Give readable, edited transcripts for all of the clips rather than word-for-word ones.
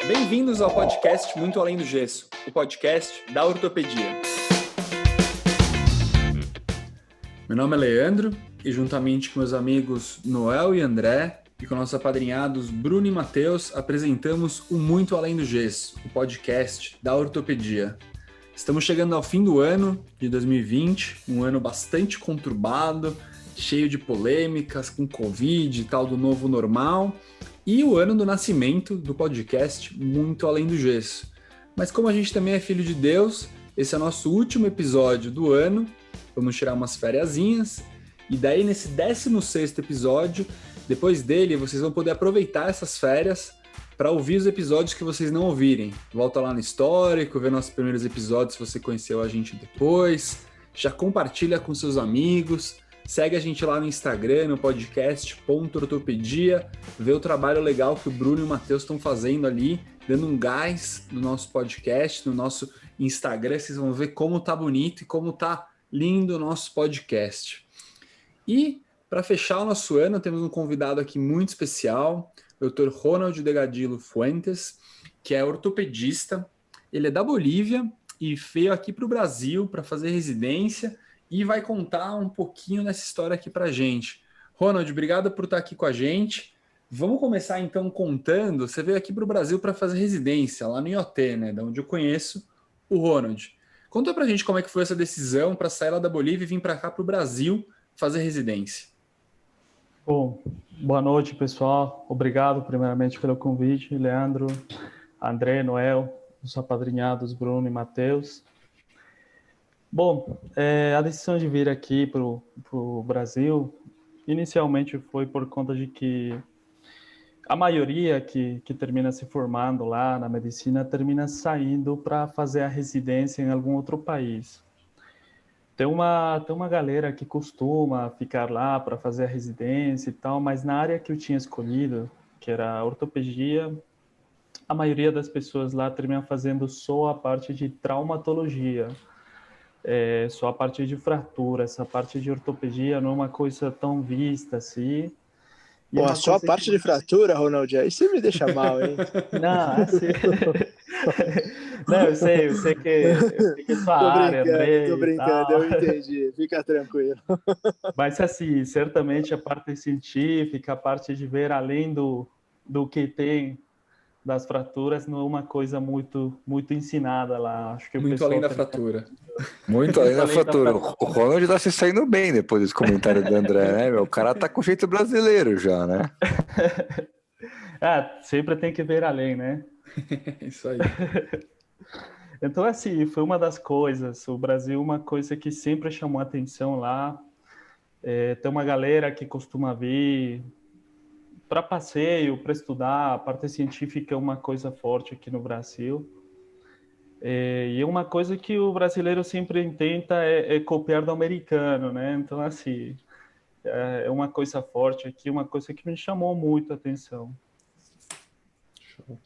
Bem-vindos ao podcast Muito Além do Gesso, o podcast da ortopedia. Meu nome é Leandro e juntamente com meus amigos Noel e André e com nossos apadrinhados Bruno e Matheus apresentamos o Muito Além do Gesso, o podcast da ortopedia. Estamos chegando ao fim do ano de 2020, um ano bastante conturbado, cheio de polêmicas com Covid e tal do novo normal, e o ano do nascimento do podcast Muito Além do Gesso. Mas como a gente também é filho de Deus, esse é o nosso último episódio do ano, vamos tirar umas fériasinhas, e daí nesse 16º episódio, depois dele vocês vão poder aproveitar essas férias para ouvir os episódios que vocês não ouvirem. Volta lá no histórico, vê nossos primeiros episódios se você conheceu a gente depois, já compartilha com seus amigos, segue a gente lá no Instagram, no podcast.ortopedia, vê o trabalho legal que o Bruno e o Matheus estão fazendo ali, dando um gás no nosso podcast, no nosso Instagram, vocês vão ver como tá bonito e como tá lindo o nosso podcast. E para fechar o nosso ano, temos um convidado aqui muito especial, o Dr. Ronald Delgadillo Fuentes, que é ortopedista, ele é da Bolívia e veio aqui para o Brasil para fazer residência e vai contar um pouquinho dessa história aqui para a gente. Ronald, obrigado por estar aqui com a gente. Vamos começar então contando, você veio aqui para o Brasil para fazer residência, lá no IoT, né, da onde eu conheço o Ronald. Conta para a gente como é que foi essa decisão para sair lá da Bolívia e vir para cá para o Brasil fazer residência. Bom, boa noite, pessoal. Obrigado, primeiramente, pelo convite, Leandro, André, Noel, os apadrinhados Bruno e Matheus. Bom, a decisão de vir aqui para o Brasil, inicialmente foi por conta de que a maioria que termina se formando lá na medicina termina saindo para fazer a residência em algum outro país. Tem uma galera que costuma ficar lá para fazer a residência e tal, mas na área que eu tinha escolhido, que era a ortopedia, a maioria das pessoas lá termina fazendo só a parte de traumatologia, só a parte de fratura, essa parte de ortopedia não é uma coisa tão vista assim. Pô, só a parte de fratura, Ronald, aí você me deixa mal, hein? Não, assim... Não, eu sei que é sua área, André. Tô brincando, eu entendi, fica tranquilo. Mas, assim, certamente a parte científica, a parte de ver além do que tem das fraturas, não é uma coisa muito ensinada lá. Acho que muito além da fratura. Muito além da fratura. O Ronald tá se saindo bem depois desse comentário do André, né, meu? O cara tá com jeito brasileiro já, né? Sempre tem que ver além, né? Isso aí. Então, assim, foi uma das coisas. O Brasil, uma coisa que sempre chamou atenção lá. Tem uma galera que costuma vir para passeio, para estudar. A parte científica é uma coisa forte aqui no Brasil. E uma coisa que o brasileiro sempre tenta é copiar do americano, né? Então, assim, é uma coisa forte aqui, uma coisa que me chamou muito a atenção. Show.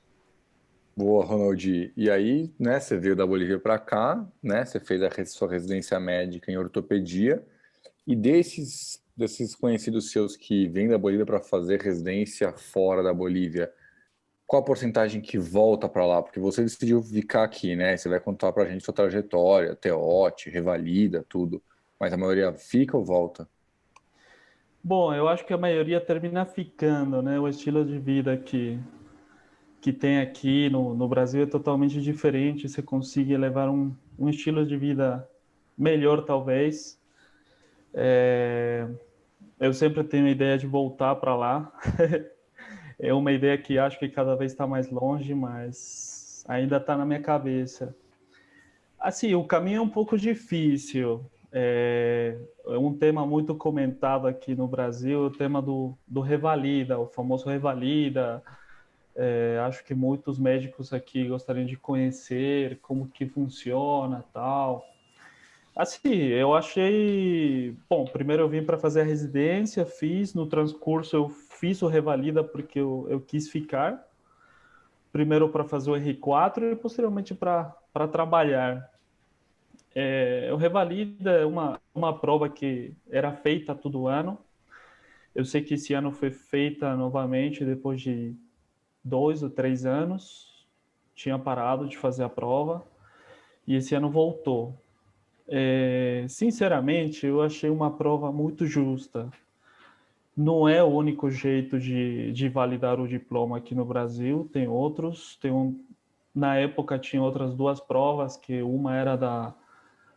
Boa, Ronald. E aí, né, você veio da Bolívia para cá, né? Você fez a sua residência médica em ortopedia. E desses conhecidos seus que vêm da Bolívia para fazer residência fora da Bolívia, qual a porcentagem que volta para lá? Porque você decidiu ficar aqui, né? Você vai contar para a gente sua trajetória, TOT, revalida, tudo. Mas a maioria fica ou volta? Bom, eu acho que a maioria termina ficando, né? O estilo de vida que tem aqui no Brasil é totalmente diferente. Você consegue levar um estilo de vida melhor, talvez. Eu sempre tenho a ideia de voltar para lá. É uma ideia que acho que cada vez está mais longe, mas ainda está na minha cabeça. Assim, o caminho é um pouco difícil. É um tema muito comentado aqui no Brasil, o tema do revalida, o famoso revalida. Acho que muitos médicos aqui gostariam de conhecer como que funciona, tal. Assim, eu achei... Bom, primeiro eu vim para fazer a residência, no transcurso eu fiz o revalida porque eu quis ficar. Primeiro para fazer o R4 e posteriormente para trabalhar. O revalida é uma prova que era feita todo ano. Eu sei que esse ano foi feita novamente depois de 2 ou 3 anos. tinha parado de fazer a prova e esse ano voltou. Sinceramente, eu achei uma prova muito justa. Não é o único jeito de validar o diploma aqui no Brasil, tem outros. Na época tinha outras 2 provas, que uma era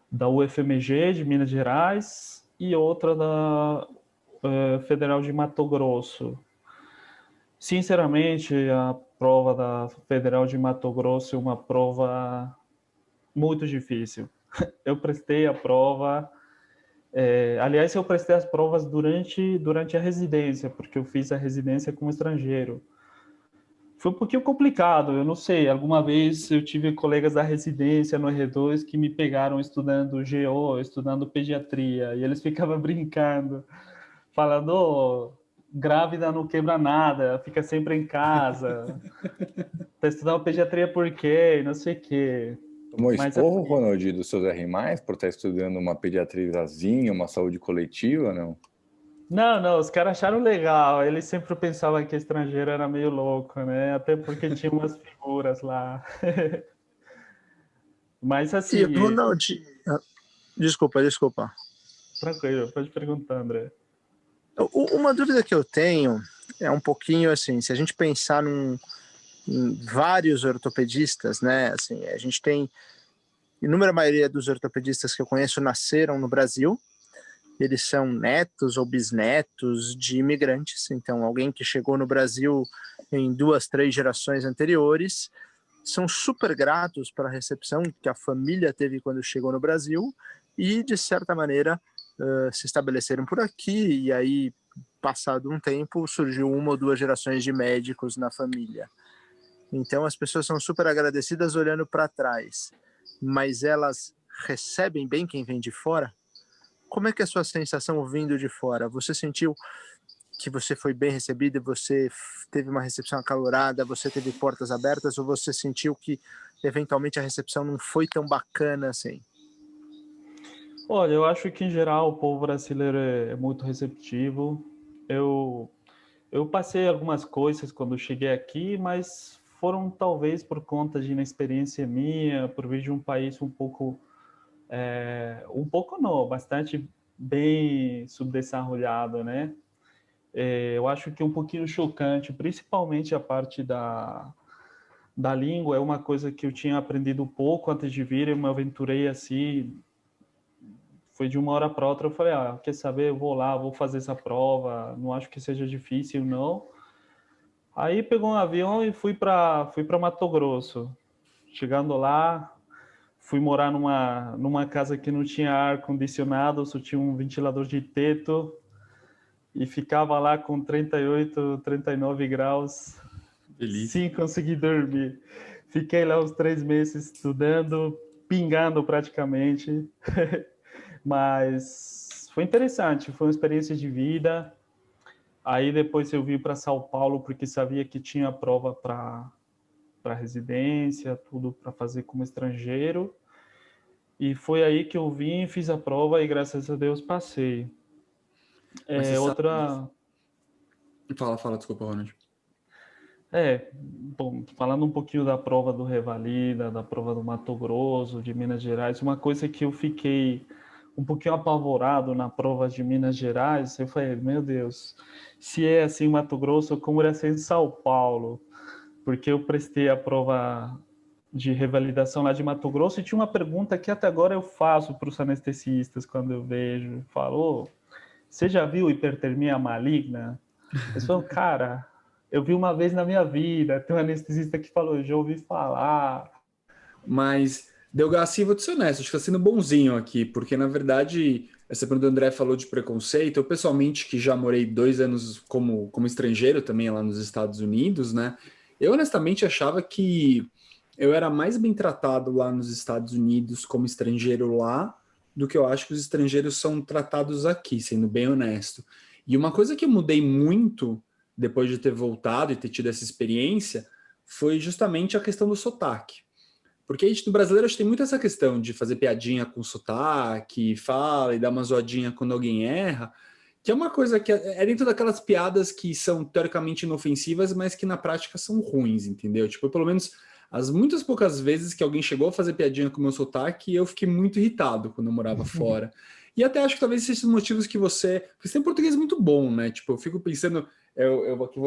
da UFMG de Minas Gerais e outra da Federal de Mato Grosso. Sinceramente, a prova da Federal de Mato Grosso é uma prova muito difícil. Eu prestei a prova... aliás, eu prestei as provas durante a residência, porque eu fiz a residência como estrangeiro. Foi um pouquinho complicado, eu não sei, alguma vez eu tive colegas da residência no R2 que me pegaram estudando GO, estudando pediatria, e eles ficavam brincando, falando, grávida não quebra nada, fica sempre em casa, tá estudando pediatria por quê, não sei o quê. Tomou esporro, Ronald, dos seus R+, por estar estudando uma pediatriazinha, uma saúde coletiva, não? Não, os caras acharam legal. Eles sempre pensavam que estrangeiro era meio louco, né? Até porque tinha umas figuras lá. Mas assim... E, Ronald... Desculpa. Tranquilo, pode perguntar, André. Uma dúvida que eu tenho é um pouquinho assim, se a gente pensar em vários ortopedistas, né? Assim, a gente tem... Inúmera maioria dos ortopedistas que eu conheço nasceram no Brasil. Eles são netos ou bisnetos de imigrantes, então alguém que chegou no Brasil em 2, 3 gerações anteriores, são super gratos pela recepção que a família teve quando chegou no Brasil e, de certa maneira, se estabeleceram por aqui e aí, passado um tempo, surgiu 1 ou 2 gerações de médicos na família. Então as pessoas são super agradecidas olhando para trás, mas elas recebem bem quem vem de fora? Como é que é a sua sensação vindo de fora? Você sentiu que você foi bem recebido, você teve uma recepção acalorada, você teve portas abertas, ou você sentiu que eventualmente a recepção não foi tão bacana assim? Olha, eu acho que em geral o povo brasileiro é muito receptivo. Eu passei algumas coisas quando cheguei aqui, mas foram talvez por conta de inexperiência minha, por vir de um país bastante bem subdesarrollado, né? Eu acho que é um pouquinho chocante, principalmente a parte da língua, é uma coisa que eu tinha aprendido pouco antes de vir, eu me aventurei assim, foi de uma hora para outra, eu falei, quer saber, eu vou lá, vou fazer essa prova, não acho que seja difícil, não. Aí pegou um avião e fui para Mato Grosso. Chegando lá, fui morar numa casa que não tinha ar-condicionado, só tinha um ventilador de teto e ficava lá com 38, 39 graus, sem conseguir dormir. Fiquei lá uns 3 meses estudando, pingando praticamente, mas foi interessante, foi uma experiência de vida. Aí depois eu vim para São Paulo porque sabia que tinha prova para residência, tudo para fazer como estrangeiro. E foi aí que eu vim, fiz a prova e graças a Deus passei. Fala, desculpa, Ronald. Bom, falando um pouquinho da prova do Revalida, da prova do Mato Grosso, de Minas Gerais, uma coisa que eu fiquei um pouquinho apavorado na prova de Minas Gerais, eu falei, meu Deus, se é assim em Mato Grosso, como iria ser em São Paulo? Porque eu prestei a prova de revalidação lá de Mato Grosso e tinha uma pergunta que até agora eu faço para os anestesistas quando eu vejo, falo, você já viu hipertermia maligna? Eles falam, cara, eu vi uma vez na minha vida, tem um anestesista que falou, já ouvi falar. Mas, Delgaci, vou te ser honesto, acho que está sendo bonzinho aqui, porque na verdade, essa pergunta do André falou de preconceito, eu pessoalmente, que já morei 2 anos como estrangeiro também lá nos Estados Unidos, né, eu honestamente achava que eu era mais bem tratado lá nos Estados Unidos como estrangeiro lá, do que eu acho que os estrangeiros são tratados aqui, sendo bem honesto. E uma coisa que eu mudei muito depois de ter voltado e ter tido essa experiência foi justamente a questão do sotaque. Porque a gente, no brasileiro, a gente tem muito essa questão de fazer piadinha com sotaque, fala e dar uma zoadinha quando alguém erra, que é uma coisa que é dentro daquelas piadas que são teoricamente inofensivas, mas que na prática são ruins, entendeu? Tipo, pelo menos as muitas poucas vezes que alguém chegou a fazer piadinha com o meu sotaque, eu fiquei muito irritado quando eu morava fora. E até acho que talvez esses motivos que você tem um português muito bom, né? Tipo, eu fico pensando, eu aqui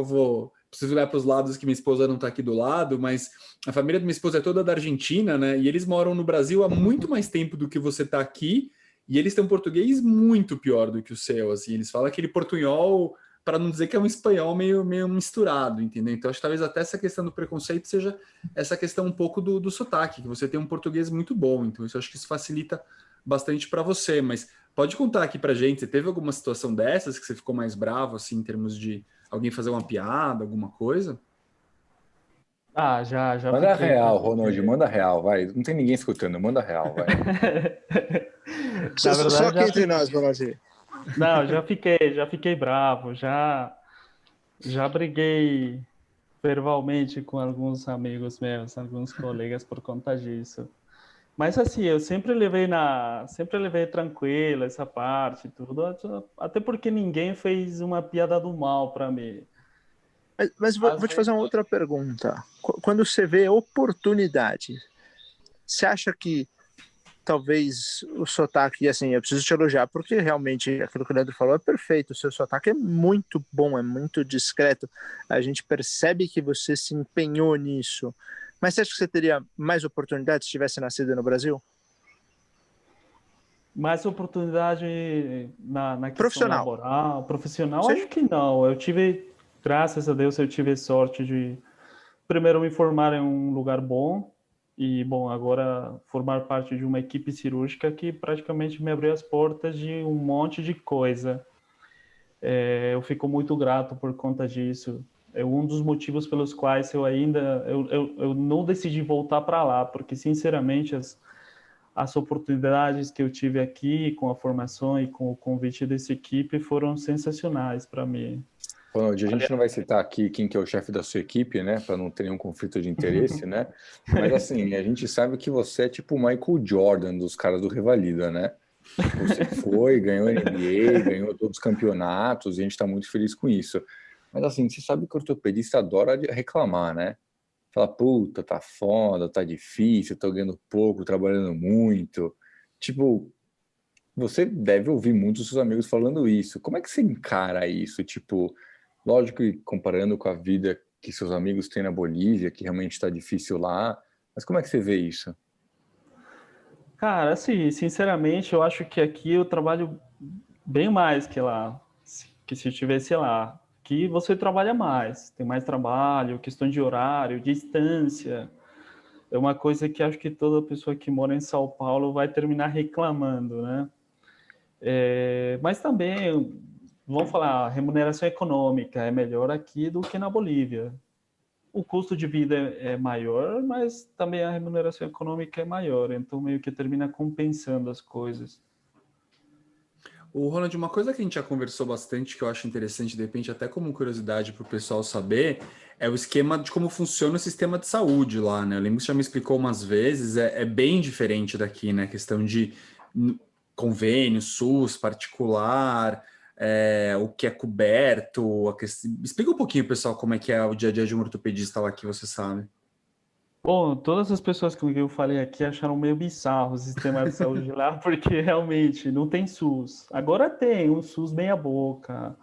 preciso olhar para os lados que minha esposa não está aqui do lado, mas a família da minha esposa é toda da Argentina, né? E eles moram no Brasil há muito mais tempo do que você está aqui, e eles têm um português muito pior do que o seu, assim. Eles falam aquele portunhol, para não dizer que é um espanhol meio misturado, entendeu? Então, acho que talvez até essa questão do preconceito seja essa questão um pouco do sotaque, que você tem um português muito bom, então isso acho que isso facilita bastante para você, mas pode contar aqui pra gente, você teve alguma situação dessas que você ficou mais bravo, assim, em termos de alguém fazer uma piada, alguma coisa? Ah, já Manda fiquei, já real, Ronald, fiquei. manda real, vai. Não tem ninguém escutando, manda real, vai. Só, Na só verdade, aqui entre nós, Ronaldinho. não, já fiquei bravo, já briguei verbalmente com alguns amigos meus, alguns colegas por conta disso. Mas assim, eu sempre levei tranquilo essa parte, tudo, até porque ninguém fez uma piada do mal para mim. Mas Às vou te fazer vezes, uma outra pergunta. Quando você vê oportunidade, você acha que talvez o sotaque, assim, eu preciso te elogiar, porque realmente aquilo que o Leandro falou é perfeito. O seu sotaque é muito bom, é muito discreto. A gente percebe que você se empenhou nisso. Mas você acha que você teria mais oportunidade se tivesse nascido no Brasil? mais oportunidade na questão Profissional. laboral, profissional, Sim. acho que não. Eu tive, graças a Deus, eu tive sorte de primeiro me formar em um lugar bom e, bom, agora formar parte de uma equipe cirúrgica que praticamente me abriu as portas de um monte de coisa. Eu fico muito grato por conta disso. É um dos motivos pelos quais eu não decidi voltar para lá, porque sinceramente as oportunidades que eu tive aqui com a formação e com o convite dessa equipe foram sensacionais para mim. Ronald, a gente Aliás, não vai citar aqui quem que é o chefe da sua equipe, né, para não ter nenhum conflito de interesse, né? Mas assim, a gente sabe que você é tipo o Michael Jordan dos caras do Revalida, né? Você foi, ganhou NBA, ganhou todos os campeonatos, e a gente está muito feliz com isso. Mas assim, você sabe que o ortopedista adora reclamar, né? Fala, puta, tá foda, tá difícil, tô ganhando pouco, trabalhando muito. Tipo, você deve ouvir muitos seus amigos falando isso. Como é que você encara isso? Tipo, lógico que comparando com a vida que seus amigos têm na Bolívia, que realmente está difícil lá, mas como é que você vê isso? cara, assim, sinceramente, eu acho que aqui eu trabalho bem mais que lá, que se eu estivesse lá. Aqui você trabalha mais, tem mais trabalho, questão de horário, distância. É uma coisa que acho que toda pessoa que mora em São Paulo vai terminar reclamando, né? Mas também, vamos falar, remuneração econômica é melhor aqui do que na Bolívia. O custo de vida é maior, mas também a remuneração econômica é maior, então meio que termina compensando as coisas. O Ronald, uma coisa que a gente já conversou bastante, que eu acho interessante, de repente, até como curiosidade para o pessoal saber, é o esquema de como funciona o sistema de saúde lá, né? Eu lembro que você já me explicou umas vezes, é bem diferente daqui, né? Questão de convênio, SUS, particular, o que é coberto. Explica um pouquinho, pessoal, como é que é o dia a dia de um ortopedista lá que você sabe. Bom, todas as pessoas com quem eu falei aqui acharam meio bizarro o sistema de saúde lá, porque realmente não tem SUS. Agora tem um SUS meia boca.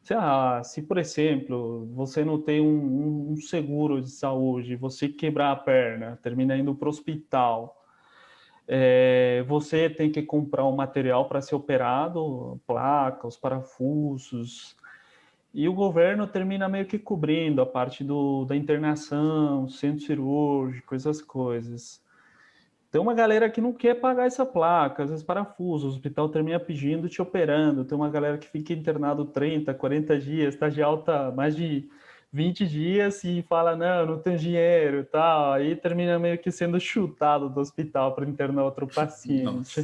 Sei lá, se por exemplo, você não tem um seguro de saúde, você quebrar a perna, termina indo para o hospital, você tem que comprar um material para ser operado, placa, os parafusos, e o governo termina meio que cobrindo a parte da internação, centro cirúrgico, essas coisas. Tem uma galera que não quer pagar essa placa, às vezes parafuso, o hospital termina pedindo, te operando. Tem uma galera que fica internado 30, 40 dias, está de alta mais de 20 dias e fala, não tenho dinheiro e tal. Aí termina meio que sendo chutado do hospital para internar outro paciente. Nossa.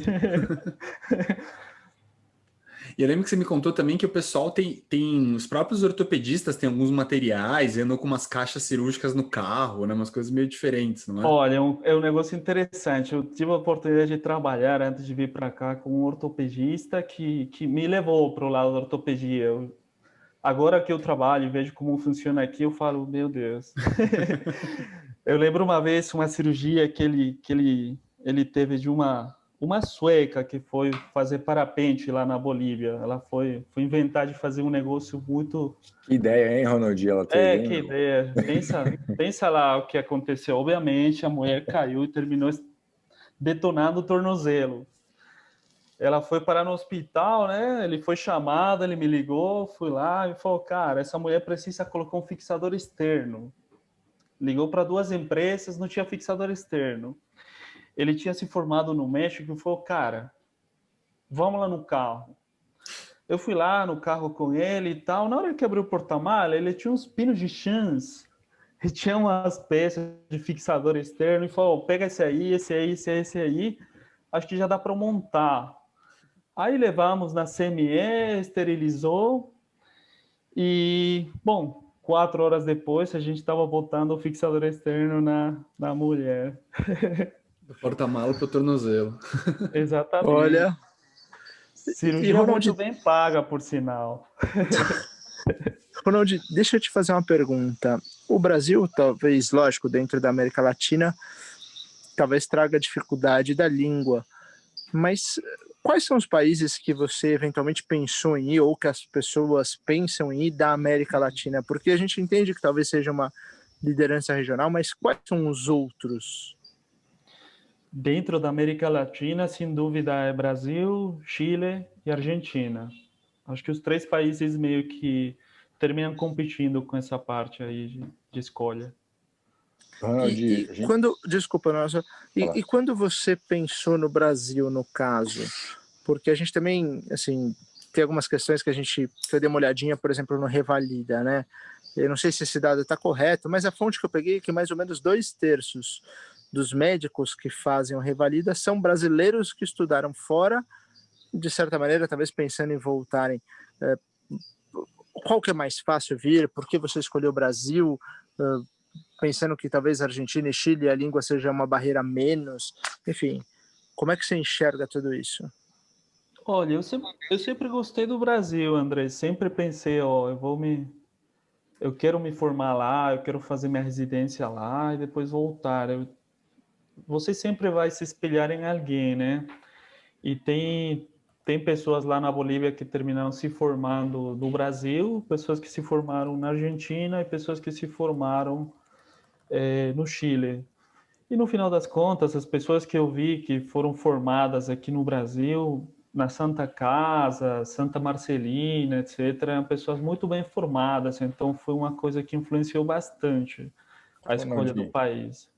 E eu lembro que você me contou também que o pessoal tem os próprios ortopedistas têm alguns materiais, andam com umas caixas cirúrgicas no carro, né? Umas coisas meio diferentes, não é? Olha, é um negócio interessante. Eu tive a oportunidade de trabalhar antes de vir para cá com um ortopedista que me levou para o lado da ortopedia. Agora que eu trabalho e vejo como funciona aqui, eu falo, meu Deus. Eu lembro uma vez uma cirurgia que ele teve de uma sueca que foi fazer parapente lá na Bolívia. Ela foi inventar de fazer um negócio muito... Que ideia, hein, Ronaldinho, ela teve, hein, Que meu? ideia. Pensa lá o que aconteceu. Obviamente, a mulher caiu e terminou detonando o tornozelo. Ela foi parar no hospital, né? Ele foi chamado, ele me ligou, fui lá e falou, cara, essa mulher precisa colocar um fixador externo. Ligou para 2 empresas, não tinha fixador externo. Ele tinha se formado no México e falou, cara, vamos lá no carro. Eu fui lá no carro com ele e tal. Na hora que abriu o porta-mala, ele tinha uns pinos de chance. E tinha umas peças de fixador externo e falou, pega esse aí, esse aí, esse aí, esse aí. Acho que já dá para montar. Aí levamos na CME, esterilizou. E, bom, 4 horas depois, a gente estava botando o fixador externo na mulher. Do porta-mala pro tornozelo. Exatamente. Olha, Cirurgia muito bem paga, por sinal. Ronald, deixa eu te fazer uma pergunta. O Brasil, talvez, lógico, dentro da América Latina, talvez traga dificuldade da língua, mas quais são os países que você eventualmente pensou em ir ou que as pessoas pensam em ir da América Latina? Porque a gente entende que talvez seja uma liderança regional, mas quais são os outros? Dentro da América Latina, sem dúvida, é Brasil, Chile e Argentina. Acho que os 3 países meio que terminam competindo com essa parte aí de escolha. E quando, desculpa, nossa, e quando você pensou no Brasil, no caso, porque a gente também, assim, tem algumas questões que eu dei uma olhadinha, por exemplo, no Revalida, né? Eu não sei se esse dado está correto, mas a fonte que eu peguei é que mais ou menos 2/3 dos médicos que fazem o Revalida são brasileiros que estudaram fora, de certa maneira, talvez pensando em voltarem. Qual que é mais fácil vir? Por que você escolheu o Brasil? Pensando que talvez Argentina e Chile a língua seja uma barreira menos, enfim, como é que você enxerga tudo isso? Olha, eu sempre gostei do Brasil, André, sempre pensei, eu quero me formar lá, eu quero fazer minha residência lá e depois voltar. Você sempre vai se espelhar em alguém, né? E tem pessoas lá na Bolívia que terminaram se formando no Brasil, pessoas que se formaram na Argentina e pessoas que se formaram no Chile. E no final das contas, as pessoas que eu vi que foram formadas aqui no Brasil, na Santa Casa, Santa Marcelina, etc., eram pessoas muito bem formadas, então foi uma coisa que influenciou bastante a escolha do país.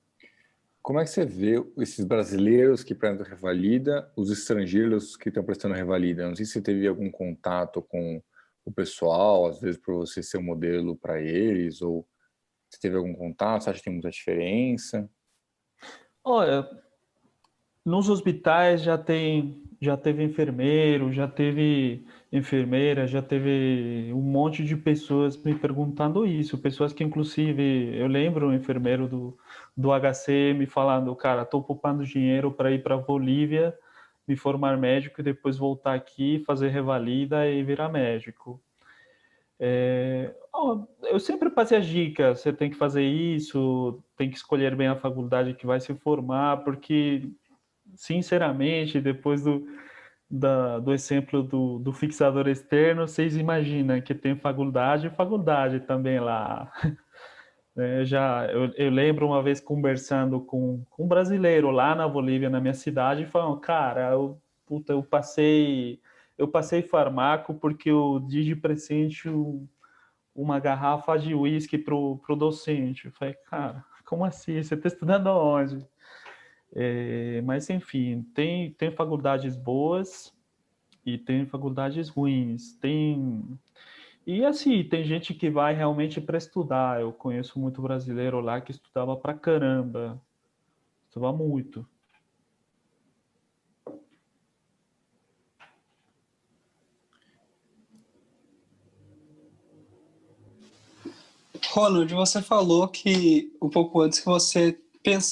Como é que você vê esses brasileiros que prestam revalida, os estrangeiros que estão prestando revalida? Não sei se você teve algum contato com o pessoal, às vezes por você ser um modelo para eles, ou você teve algum contato, você acha que tem muita diferença? Olha, nos hospitais já teve enfermeiro, já teve enfermeira, já teve um monte de pessoas me perguntando isso, pessoas que inclusive, eu lembro um enfermeiro do HC me falando, cara, estou poupando dinheiro para ir para a Bolívia, me formar médico e depois voltar aqui, fazer revalida e virar médico. Eu sempre passei as dicas, você tem que fazer isso, tem que escolher bem a faculdade que vai se formar, porque sinceramente, depois do exemplo do fixador externo, vocês imaginam que tem faculdade também lá. Eu lembro uma vez conversando com um brasileiro lá na Bolívia, na minha cidade, e falando, cara, eu passei farmaco porque eu dei de presente uma garrafa de uísque pro docente. Eu falei, cara, como assim? Você está estudando onde? Mas, enfim, tem faculdades boas e tem faculdades ruins. E, assim, tem gente que vai realmente para estudar. Eu conheço muito brasileiro lá que estudava pra caramba. Estudava muito. Ronald, você falou que um pouco antes que você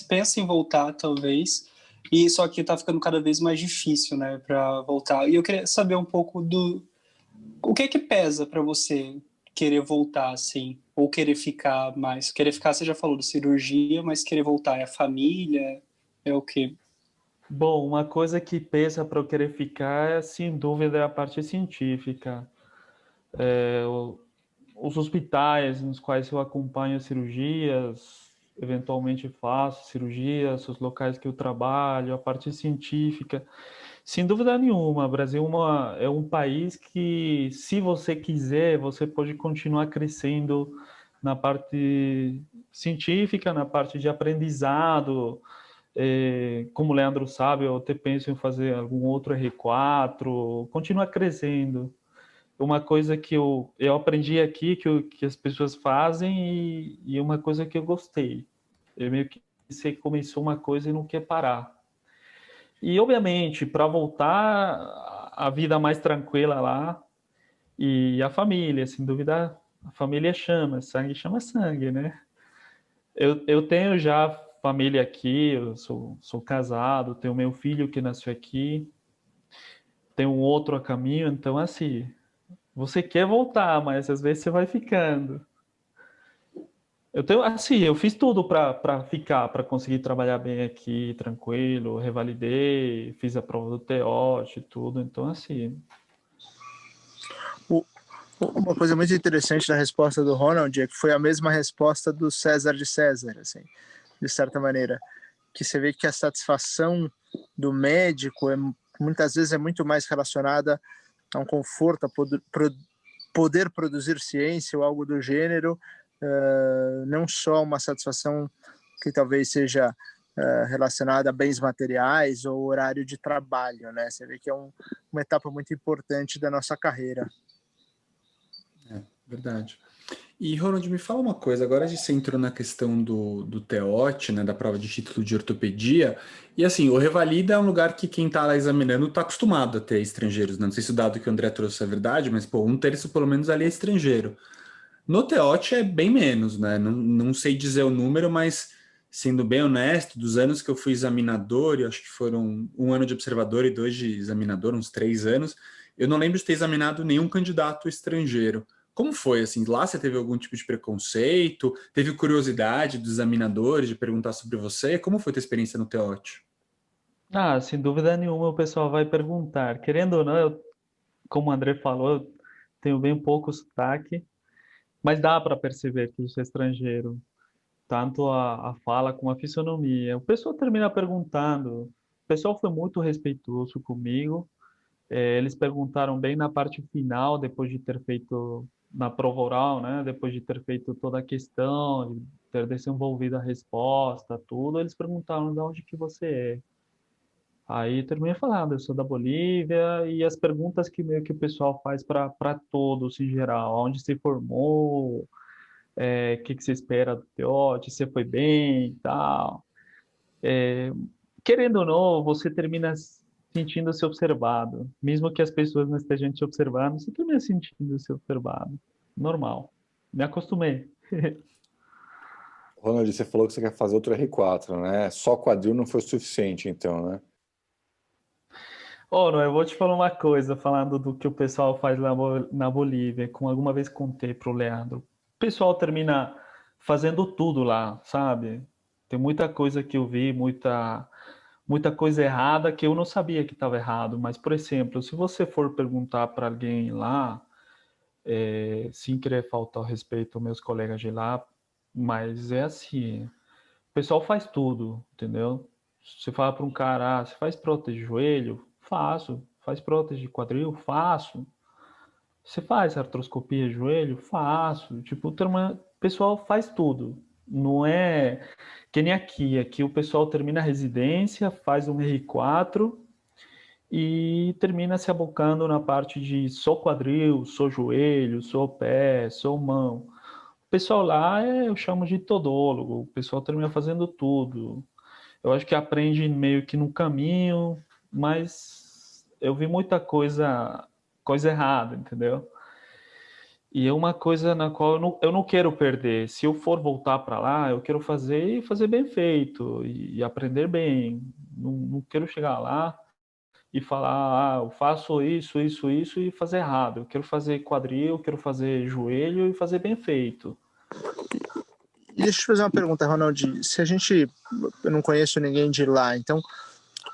pensa em voltar, talvez, e só que tá ficando cada vez mais difícil, né, para voltar. E eu queria saber um pouco o que pesa para você querer voltar, assim? Ou querer ficar mais? Querer ficar, você já falou de cirurgia, mas querer voltar é a família? É o quê? Bom, uma coisa que pesa para eu querer ficar, sem dúvida, é a parte científica. Os hospitais nos quais eu acompanho cirurgias, eventualmente faço cirurgias, os locais que eu trabalho, a parte científica. Sem dúvida nenhuma, o Brasil é um país que, se você quiser, você pode continuar crescendo na parte científica, na parte de aprendizado. Como o Leandro sabe, eu até penso em fazer algum outro R4, continuar crescendo. Uma coisa que eu aprendi aqui, que as pessoas fazem, e uma coisa que eu gostei. Eu meio que você começou uma coisa e não quer parar. E, obviamente, para voltar a vida mais tranquila lá, e a família, sem dúvida, a família chama sangue, né? Eu tenho já família aqui, eu sou casado, tenho meu filho que nasceu aqui, tenho um outro a caminho, então, assim, você quer voltar, mas às vezes você vai ficando. Eu fiz tudo para ficar, para conseguir trabalhar bem aqui, tranquilo, revalidei, fiz a prova do TEOT e tudo, então assim. Uma coisa muito interessante da resposta do Ronald é que foi a mesma resposta do César de César, assim, de certa maneira, que você vê que a satisfação do médico muitas vezes é muito mais relacionada a um conforto, a poder produzir ciência ou algo do gênero, não só uma satisfação que talvez seja relacionada a bens materiais ou horário de trabalho, né? Você vê que é uma etapa muito importante da nossa carreira. Verdade. E, Ronald, me fala uma coisa, agora você entrou na questão do TEOT, né, da prova de título de ortopedia, e assim, o Revalida é um lugar que quem está lá examinando está acostumado a ter estrangeiros, né? Não sei se o dado que o André trouxe é verdade, mas, pô, 1/3 pelo menos ali é estrangeiro. No TEOT é bem menos, né? Não sei dizer o número, mas, sendo bem honesto, dos anos que eu fui examinador, eu acho que foram 1 ano de observador e 2 de examinador, uns 3 anos, eu não lembro de ter examinado nenhum candidato estrangeiro. Como foi, assim, lá você teve algum tipo de preconceito? Teve curiosidade dos examinadores de perguntar sobre você? Como foi a tua experiência no TEOT? Sem dúvida nenhuma o pessoal vai perguntar. Querendo ou não, como o André falou, eu tenho bem pouco sotaque, mas dá para perceber que eu sou estrangeiro, tanto a fala como a fisionomia. O pessoal termina perguntando. O pessoal foi muito respeitoso comigo. Eles perguntaram bem na parte final, depois de ter feito na prova oral, né? Depois de ter feito toda a questão, de ter desenvolvido a resposta, tudo, eles perguntaram de onde que você é. Aí eu terminei falando, eu sou da Bolívia, e as perguntas que meio que o pessoal faz para todos em geral, onde se formou, o que você espera do TEOT, se foi bem e tal. Querendo ou não, você termina sentindo-se observado. Mesmo que as pessoas não estejam te observando, você termina sentindo-se observado. Normal. Me acostumei. Ronald, você falou que você quer fazer outro R4, né? Só quadril não foi o suficiente, então, né? Oh, não, eu vou te falar uma coisa, falando do que o pessoal faz lá na Bolívia, como alguma vez contei para o Leandro. O pessoal termina fazendo tudo lá, sabe? Tem muita coisa que eu vi, muita coisa errada que eu não sabia que estava errado. Mas, por exemplo, se você for perguntar para alguém lá, sem querer faltar ao respeito aos meus colegas de lá, mas é assim, o pessoal faz tudo, entendeu? Você fala para um cara, você faz prótese de joelho? Faço. Faz prótese de quadril? Faço. Você faz artroscopia de joelho? Faço. Tipo, o pessoal faz tudo. Não é que nem aqui. Aqui o pessoal termina a residência, faz um R4 e termina se abocando na parte de só quadril, só joelho, só pé, só mão. O pessoal lá eu chamo de todólogo. O pessoal termina fazendo tudo. Eu acho que aprende meio que no caminho, mas eu vi muita coisa errada, entendeu? E é uma coisa na qual eu não quero perder. Se eu for voltar para lá, eu quero fazer e fazer bem feito e aprender bem. Não quero chegar lá e falar, eu faço isso e fazer errado. Eu quero fazer quadril, eu quero fazer joelho e fazer bem feito. E deixa eu te fazer uma pergunta, Ronald. Eu não conheço ninguém de lá, então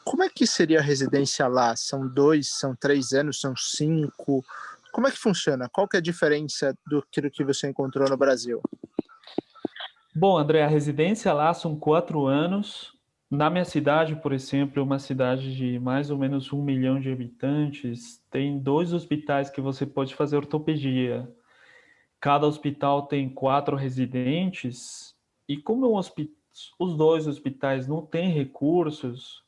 como é que seria a residência lá? São 2, são 3 anos, são 5? Como é que funciona? Qual que é a diferença do que você encontrou no Brasil? Bom, André, a residência lá são 4 anos. Na minha cidade, por exemplo, uma cidade de mais ou menos 1 milhão de habitantes, tem 2 hospitais que você pode fazer ortopedia. Cada hospital tem 4 residentes, e como os 2 hospitais não têm recursos,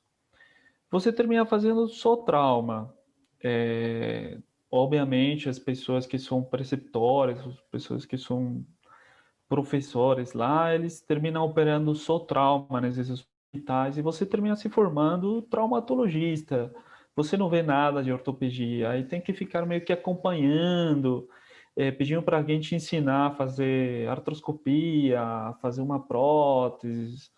você termina fazendo só trauma. Obviamente, as pessoas que são preceptoras, as pessoas que são professores lá, eles terminam operando só trauma nesses hospitais e você termina se formando traumatologista. Você não vê nada de ortopedia, aí tem que ficar meio que acompanhando, pedindo para alguém te ensinar a fazer artroscopia, a fazer uma prótese.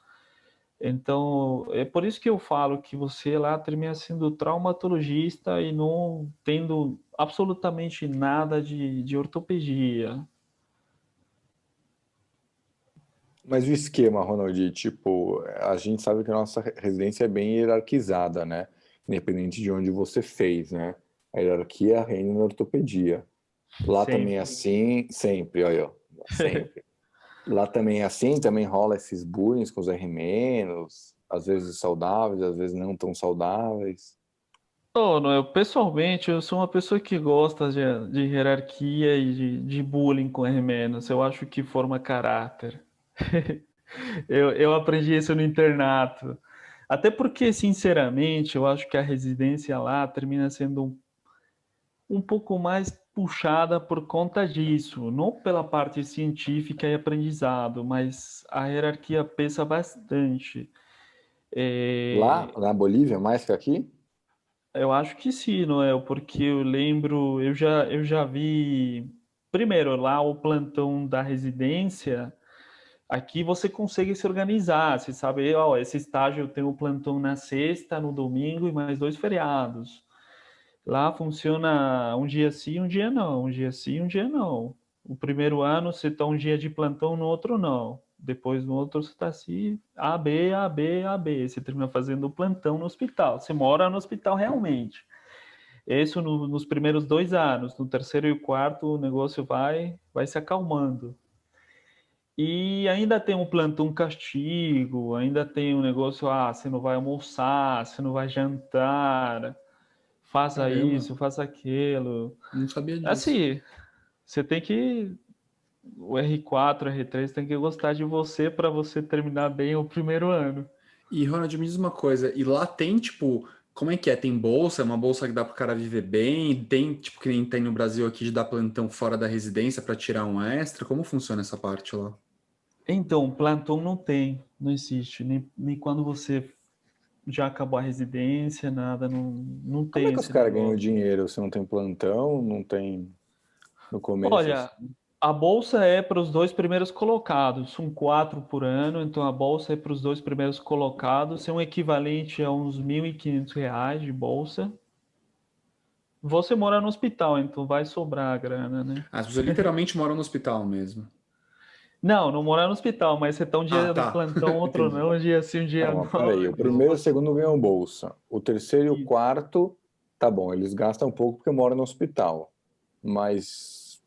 Então, é por isso que eu falo que você lá termina sendo traumatologista e não tendo absolutamente nada de ortopedia. Mas o esquema, Ronald, tipo, a gente sabe que a nossa residência é bem hierarquizada, né? Independente de onde você fez, né? A hierarquia reina na ortopedia. Lá também é assim, sempre, olha, sempre. Lá também é assim, também rola esses bullying com os R-, às vezes saudáveis, às vezes não tão saudáveis. Oh, não, pessoalmente, eu sou uma pessoa que gosta de hierarquia e de bullying com R-. Eu acho que forma caráter. Eu aprendi isso no internato. Até porque, sinceramente, eu acho que a residência lá termina sendo um pouco mais puxada por conta disso. Não pela parte científica e aprendizado, mas a hierarquia pesa bastante. Lá, na Bolívia, mais que aqui? Eu acho que sim, Noel, porque eu lembro, eu já vi, primeiro, lá o plantão da residência, aqui você consegue se organizar, você sabe, ó, esse estágio eu tenho o plantão na sexta, no domingo e mais 2 feriados. Lá funciona um dia sim, um dia não, um dia sim, um dia não. O primeiro ano você está um dia de plantão, no outro não. Depois no outro você está assim, A, B, A, B, A, B. Você termina fazendo o plantão no hospital. Você mora no hospital realmente. Isso nos primeiros 2 anos. No terceiro e o quarto o negócio vai se acalmando. E ainda tem um plantão castigo, ainda tem um negócio, você não vai almoçar, você não vai jantar, faça Caramba, isso, faça aquilo. não sabia disso. Assim, você tem que. O R4, R3 tem que gostar de você para você terminar bem o primeiro ano. E, Ronald, me diz uma coisa, e lá tem, tipo, como é que é? Tem bolsa? É uma bolsa que dá pro cara viver bem? Tem, tipo, que nem tem no Brasil aqui de dar plantão fora da residência para tirar um extra? Como funciona essa parte lá? Então, plantão não tem, não existe. Nem quando você já acabou a residência, nada, não Como é tem que os esse caras ganham negócio. dinheiro? Se não tem plantão, não tem no começo, Olha, assim? a bolsa é para os 2 primeiros colocados, são 4 por ano, então a bolsa é para os 2 primeiros colocados, é um equivalente a uns R$ 1.500 de bolsa. Você mora no hospital, então vai sobrar a grana, né? As pessoas literalmente moram no hospital mesmo. Não, não mora no hospital, mas você tá um Ah, dia no tá. plantão, outro Entendi. não, um dia sim, um dia Não, mas não, peraí, o igual primeiro e o você. segundo ganham bolsa. O terceiro e o Isso. quarto, tá bom, eles gastam um pouco porque moram no hospital. Mas,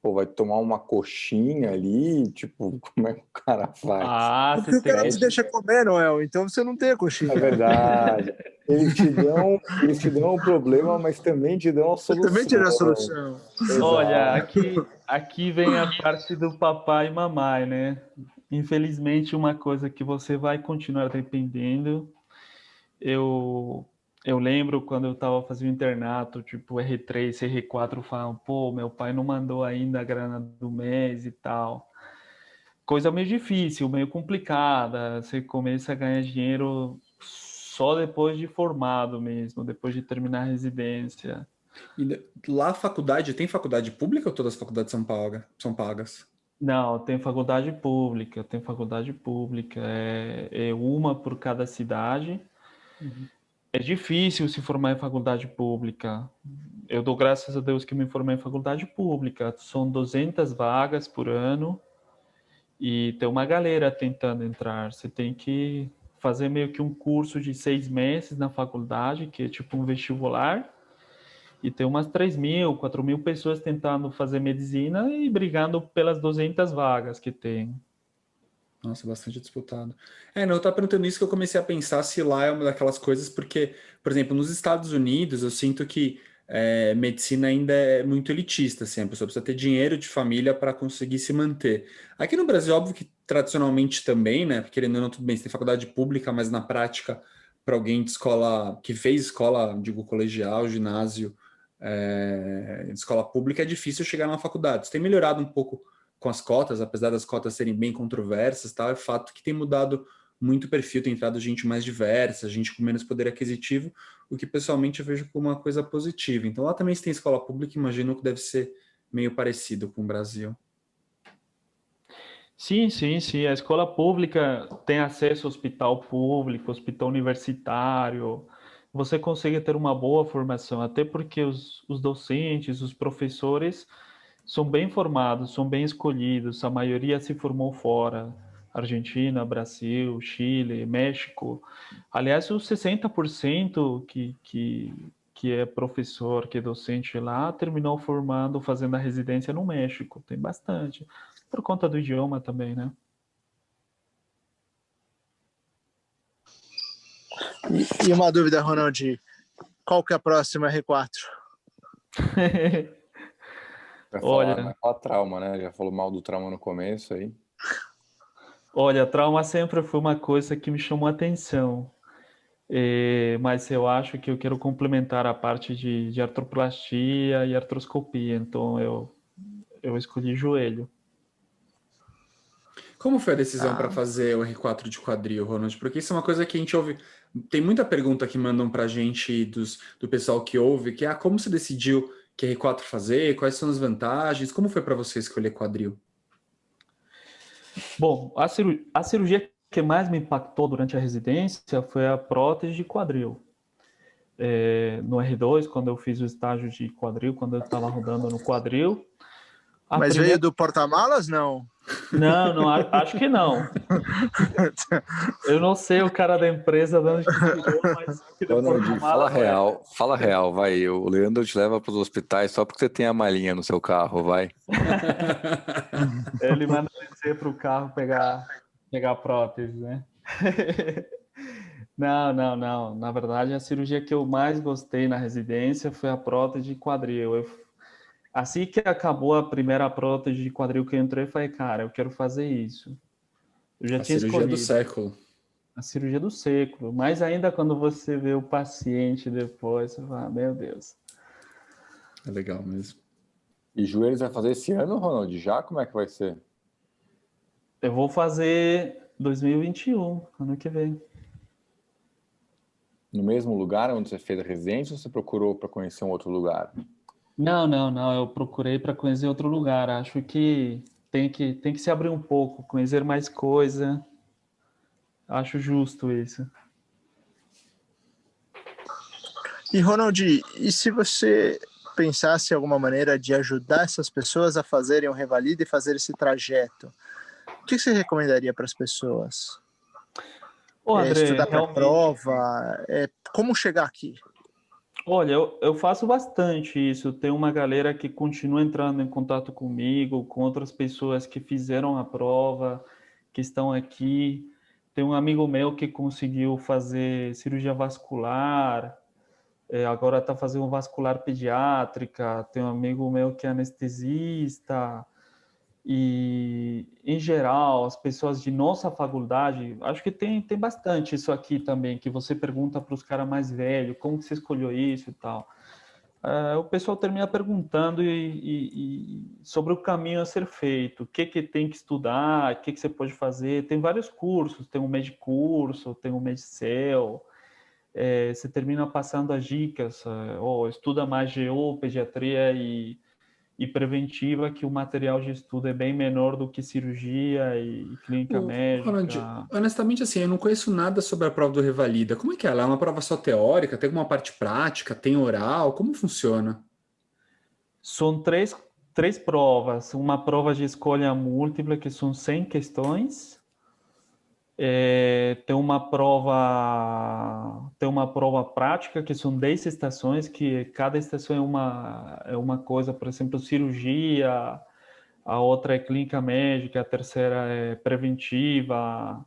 pô, vai tomar uma coxinha ali, tipo, como é que o cara faz? Você Porque o cara tem. te deixa comer, Noel, então você não tem a É coxinha. verdade. Eles te dão o problema, mas também te dão a Você também tira a solução. solução. Olha, Exato. aqui vem a parte do papai e mamãe, né? Infelizmente, uma coisa que você vai continuar dependendo. Eu, eu lembro quando eu estava fazendo internato, tipo R3, R4, falam, pô, meu pai não mandou ainda a grana do mês e tal. Coisa meio difícil, meio complicada. Você começa a ganhar dinheiro só depois de formado mesmo, depois de terminar a residência. E lá a faculdade, tem faculdade pública ou todas as faculdades são pagas? Não, tem faculdade pública, é uma por cada cidade. Uhum. É difícil se formar em faculdade pública. Eu dou graças a Deus que me formei em faculdade pública. São 200 vagas por ano e tem uma galera tentando entrar. Você tem que fazer meio que um curso de 6 meses na faculdade, que é tipo um vestibular, e tem umas 3.000, 4.000 pessoas tentando fazer medicina e brigando pelas 200 vagas que tem. Nossa, bastante disputado. Não, eu tava perguntando isso que eu comecei a pensar se lá é uma daquelas coisas, porque, por exemplo, nos Estados Unidos eu sinto que medicina ainda é muito elitista, assim, a pessoa precisa ter dinheiro de família para conseguir se manter. Aqui no Brasil, óbvio que tradicionalmente também, né? Porque querendo ou não, tudo bem, você tem faculdade pública, mas na prática, para alguém de escola, que fez escola, digo, colegial, ginásio, de escola pública, é difícil chegar na faculdade. Isso tem melhorado um pouco com as cotas, apesar das cotas serem bem controversas, tá? É fato que tem mudado muito o perfil, tem entrado gente mais diversa, gente com menos poder aquisitivo, o que pessoalmente eu vejo como uma coisa positiva. Então lá também se tem escola pública, imagino que deve ser meio parecido com o Brasil. Sim, sim, sim. A escola pública tem acesso ao hospital público, hospital universitário. Você consegue ter uma boa formação, até porque os docentes, os professores são bem formados, são bem escolhidos. A maioria se formou fora. Argentina, Brasil, Chile, México. Aliás, os 60% que é professor, que é docente lá, terminou formando, fazendo a residência no México. Tem bastante. Por conta do idioma também, né? E uma dúvida, Ronald, qual que é a próxima R4? Vai falar, Olha, vai falar trauma, né? Já falou mal do trauma no começo aí. olha, trauma sempre foi uma coisa que me chamou a atenção. Mas eu acho que eu quero complementar a parte de artroplastia e artroscopia, então eu escolhi joelho. Como foi a decisão para Ah, fazer o R4 de quadril, Ronald? Porque isso é uma coisa que a gente ouve. Tem muita pergunta que mandam para a gente do pessoal que ouve, que é como você decidiu que R4 fazer, quais são as vantagens, como foi para você escolher quadril? Bom, a cirurgia que mais me impactou durante a residência foi a prótese de quadril. No R2, quando eu fiz o estágio de quadril, quando eu estava rodando no quadril, a mas veio primeira... do porta-malas, não? Não, não, acho que não. Eu não sei o cara da empresa de onde que tirou, mas aquele Ronald, porta-mala não é. fala real, vai. O Leandro te leva para os hospitais só porque você tem a malinha no seu carro, vai. Ele manda descer para o carro pegar a prótese, né? Não, não, não. Na verdade, a cirurgia que eu mais gostei na residência foi a prótese de quadril. Assim que acabou a primeira prótese de quadril que eu entrei, eu falei, cara, eu quero fazer isso. Eu já A tinha cirurgia do escolhido século. a cirurgia do século, mas ainda quando você vê o paciente depois, você fala, meu Deus. É legal mesmo. E joelhos vai fazer esse ano, Ronald? Já? Como é que vai ser? Eu vou fazer 2021, ano que vem. No mesmo lugar onde você fez a residência ou você procurou para conhecer um outro lugar? Não, não, não. Eu procurei para conhecer outro lugar. Acho que tem que se abrir um pouco, conhecer mais coisa. Acho justo isso. E, Ronald, e se você pensasse em alguma maneira de ajudar essas pessoas a fazerem o Revalida e fazer esse trajeto, o que você recomendaria para as pessoas? Ô, André, Estudar para a realmente, prova? Como chegar aqui? olha, eu faço bastante isso. Tem uma galera que continua entrando em contato comigo, com outras pessoas que fizeram a prova, que estão aqui. Tem um amigo meu que conseguiu fazer cirurgia vascular, agora está fazendo vascular pediátrica. Tem um amigo meu que é anestesista. E, em geral, as pessoas de nossa faculdade, acho que tem bastante isso aqui também, que você pergunta para os caras mais velhos, como que você escolheu isso e tal. O pessoal termina perguntando sobre o caminho a ser feito, o que tem que estudar, o que você pode fazer. Tem vários cursos, tem um Medicurso, tem um Medicel. Você termina passando as dicas, estuda mais GO, pediatria e preventiva, que o material de estudo é bem menor do que cirurgia e clínica médica. Ronald, honestamente, assim, eu não conheço nada sobre a prova do Revalida. Como é que é? Ela é uma prova só teórica? Tem alguma parte prática? Tem oral? Como funciona? São três provas. Uma prova de escolha múltipla, que são 100 questões. Tem uma prova prática, que são 10 estações, que cada estação é uma coisa, por exemplo, cirurgia, a outra é clínica médica, a terceira é preventiva.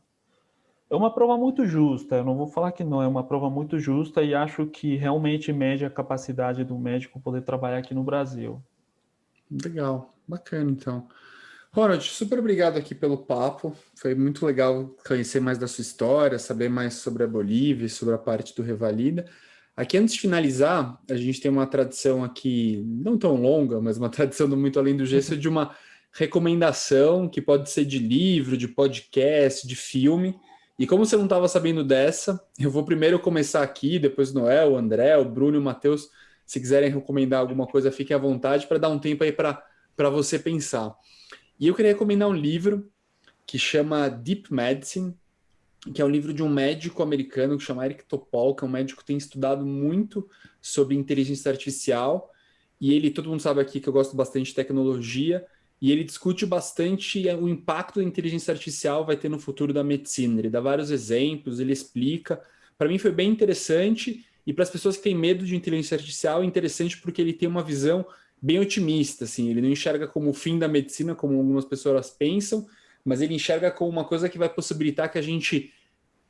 É uma prova muito justa, eu não vou falar que não, é uma prova muito justa e acho que realmente mede a capacidade do médico poder trabalhar aqui no Brasil. Legal, bacana então. Ronald, super obrigado aqui pelo papo. Foi muito legal conhecer mais da sua história, saber mais sobre a Bolívia, sobre a parte do Revalida. Aqui, antes de finalizar, a gente tem uma tradição aqui, não tão longa, mas uma tradição do Muito Além do Gesso, de uma recomendação que pode ser de livro, de podcast, de filme. E como você não estava sabendo dessa, eu vou primeiro começar aqui, depois o Noel, o André, o Bruno e o Matheus. Se quiserem recomendar alguma coisa, fiquem à vontade para dar um tempo aí para você pensar. E eu queria recomendar um livro que chama Deep Medicine, que é um livro de um médico americano que chama Eric Topol, que é um médico que tem estudado muito sobre inteligência artificial. E todo mundo sabe aqui que eu gosto bastante de tecnologia, e ele discute bastante o impacto da inteligência artificial vai ter no futuro da medicina. Ele dá vários exemplos, ele explica. Para mim foi bem interessante, e para as pessoas que têm medo de inteligência artificial é interessante porque ele tem uma visão bem otimista, assim. Ele não enxerga como o fim da medicina, como algumas pessoas pensam, mas ele enxerga como uma coisa que vai possibilitar que a gente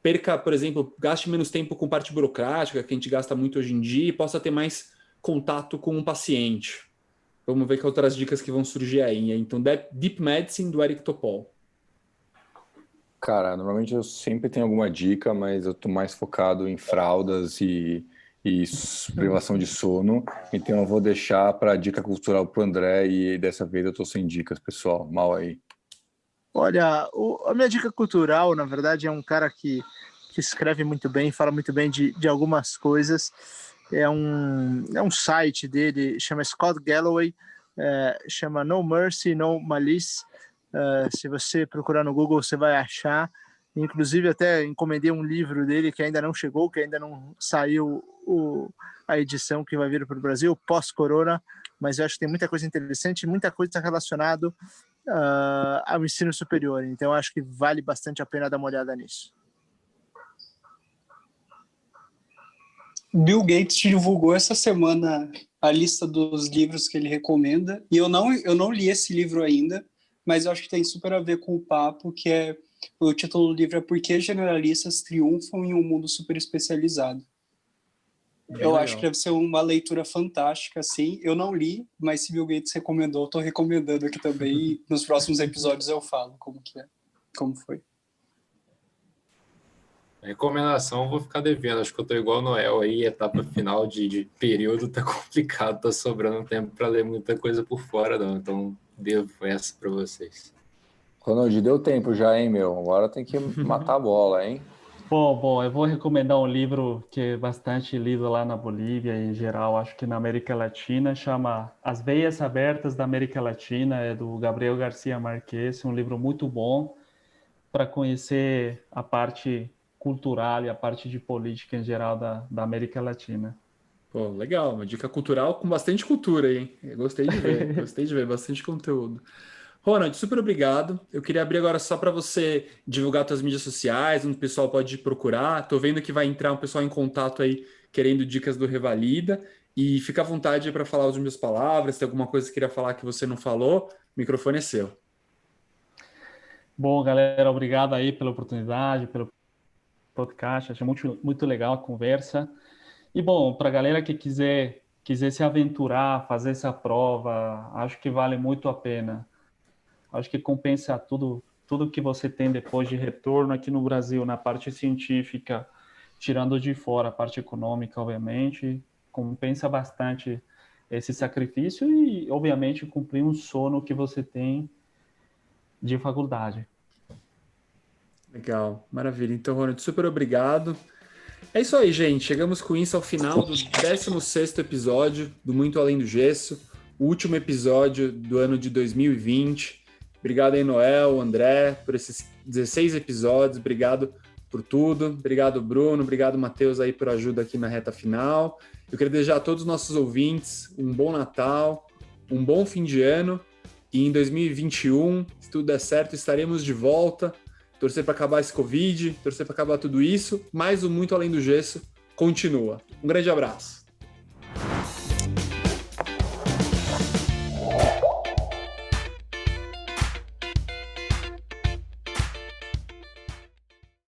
perca, por exemplo, gaste menos tempo com parte burocrática, que a gente gasta muito hoje em dia, e possa ter mais contato com um paciente. Vamos ver que outras dicas que vão surgir aí. Então, Deep Medicine, do Eric Topol. Cara, normalmente eu sempre tenho alguma dica, mas eu tô mais focado em fraldas e privação de sono. Então eu vou deixar para dica cultural pro André, e dessa vez eu tô sem dicas, pessoal. Mal aí. Olha, a minha dica cultural, na verdade, é um cara que escreve muito bem, fala muito bem de algumas coisas. É um site dele, chama Scott Galloway, chama No Mercy, No Malice. Se você procurar no Google, você vai achar. Inclusive, até encomendei um livro dele que ainda não chegou, que ainda não saiu a edição que vai vir para o Brasil, pós-corona, mas eu acho que tem muita coisa interessante, muita coisa relacionada ao ensino superior. Então, eu acho que vale bastante a pena dar uma olhada nisso. Bill Gates divulgou essa semana a lista dos livros que ele recomenda, e eu não li esse livro ainda, mas eu acho que tem super a ver com o papo, que é o título do livro é Por que Generalistas Triunfam em um Mundo Super Especializado. Eu acho que deve ser uma leitura fantástica, assim. Eu não li, mas se Bill Gates recomendou, eu estou recomendando aqui também, e nos próximos episódios eu falo como foi. A recomendação eu vou ficar devendo, acho que eu tô igual o Noel aí, etapa final de período tá complicado, tá sobrando tempo para ler muita coisa por fora, não, então devo essa para vocês. Ronald, deu tempo já, hein, meu? Agora tem que matar a bola, hein? Bom, eu vou recomendar um livro que é bastante lido lá na Bolívia e em geral, acho que na América Latina, chama As Veias Abertas da América Latina, é do Gabriel Garcia Marques, um livro muito bom para conhecer a parte cultural e a parte de política em geral da América Latina. Pô, legal, uma dica cultural com bastante cultura, hein? Eu gostei de ver, bastante conteúdo. Ronald, super obrigado. Eu queria abrir agora só para você divulgar suas mídias sociais, onde o pessoal pode procurar. Tô vendo que vai entrar um pessoal em contato aí querendo dicas do Revalida, e fica à vontade para falar as minhas palavras, se tem alguma coisa que queria falar que você não falou, o microfone é seu. Bom, galera, obrigado aí pela oportunidade, pelo podcast, achei muito, muito legal a conversa. E bom, para a galera que quiser se aventurar, fazer essa prova, acho que vale muito a pena. Acho que compensa tudo que você tem depois de retorno aqui no Brasil, na parte científica, tirando de fora a parte econômica, obviamente, compensa bastante esse sacrifício e, obviamente, cumprir um sono que você tem de faculdade. Legal, maravilha. Então, Ronald, super obrigado. É isso aí, gente. Chegamos com isso ao final do 16º episódio do Muito Além do Gesso, o último episódio do ano de 2020. Obrigado aí, Noel, André, por esses 16 episódios. Obrigado por tudo. Obrigado, Bruno. Obrigado, Matheus, aí por ajuda aqui na reta final. Eu quero desejar a todos os nossos ouvintes um bom Natal, um bom fim de ano. E em 2021, se tudo der certo, estaremos de volta. Torcer para acabar esse Covid, torcer para acabar tudo isso. Mas o Muito Além do Gesso continua. Um grande abraço.